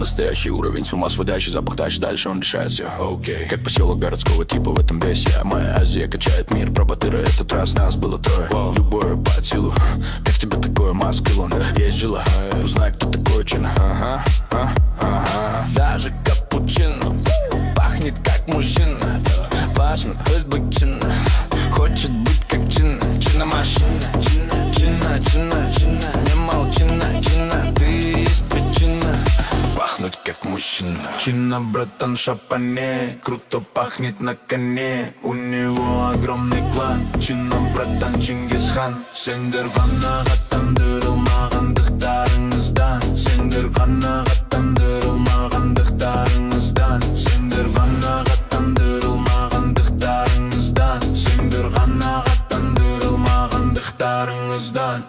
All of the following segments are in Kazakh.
настоящий уровень, с ума сводящий запах тащит, дальше он решает все. Окей, как поселок городского типа в этом весь я. Моя Азия качает мир, про батыра этот раз нас было трое. Любое под силу, как тебе такое маскулон? Ездила, узнай, кто такой Чина. Даже капучино пахнет как мужчина. Важно хоть быть чинно, хочет быть как Чина. Чина-машина, Чина, Чина, Чина. Не молчина, Чина, ты есть причина пахнуть как мужчина. Чина, братан, шапане, круто пахнет на коне. У него огромный клан. Чина, братан, Чингисхан. Сендер ғана ғаттандырылмағандықтарыңыздан. Сендер ғана ғаттандырылмағандықтарыңыздан. Сендер ғана ғаттандырылмағандықтарыңыздан. Сендер ғана ғаттандырылмағандықтарыңыздан.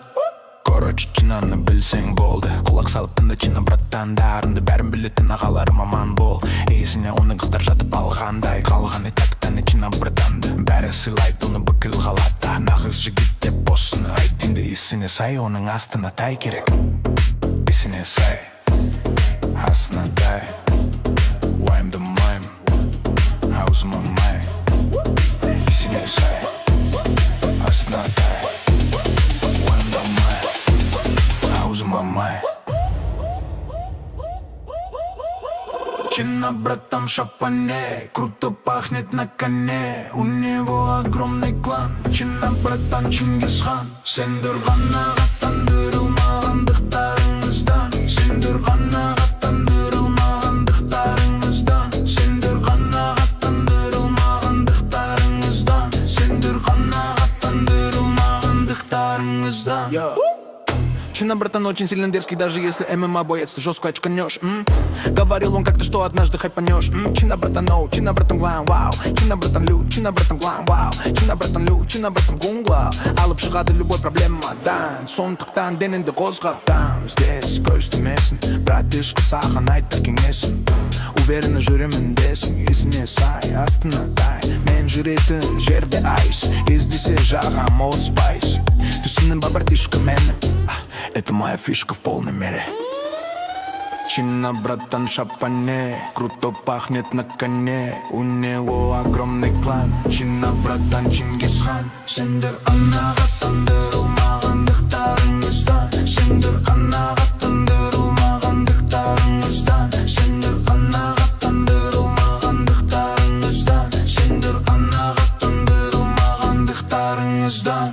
Короче, Чинаны білсең болды. Құлақ салып тыңда Чина браттандарыңды. Бәрін білетін ағаларым аман бол. Есіне оны қыздар жатып алғандай. Қалғаны тәктәні Чина братанды. Бәрі сыйлайды оны бүкіл қалада. Нағыз жігіт деп босыны айт. Енді есіне сай, оның астына тай керек. Есіне сай, астына тай. Уайымдамайм, аузыма май. Есіне сай, астына тай. Мамай. Чина, братан, шапане, круто пахнет на коне. У него огромный клан. Чина, братан, Чингисхан. Сендер ғана ғаттандырылмағандықтарыңыздан. Сендер ғана ғаттандырылмағандықтарыңыздан. Сендер ғана ғаттандырылмағандықтарыңыздан. Сендер ғана ғаттандырылмағандықтарыңыздан. Чина, братан, очень сильно дерзкий, даже если ММА боец, ты жестко очканешь. Говорил он как-то, что однажды хайпанешь. Чина, братан, ноу, Чина, братан, глам, вау. Чина, братан, лю, Чина, братан, глам, вау. Чина, братан, лю, Чина, братан, гунгла. Алып шығады любой проблемадан. Сондықтан деніңді қозғалтам. Здесь көстімесін, братышқа саған айтар кеңесін. Уверенно жүремін десің, есіне сай, астына тай. Мен жүретін жерде айс, іздесе жағам 30 пайыз. Түсінің ба братишка мені, это моя фишка в полной мере. Чина, братан, шапане, круто пахнет на коне. У него огромный клан. Чина, братан, Чингисхан. Сендер ғана ғаттандырылмағандықтарыңыздан. Сендер ғана ғаттандырылмағандықтарыңыздан. Сендер ғана ғаттандырылмағандықтарыңыздан. Сендер ғана ғаттандырылмағандықтарыңыздан.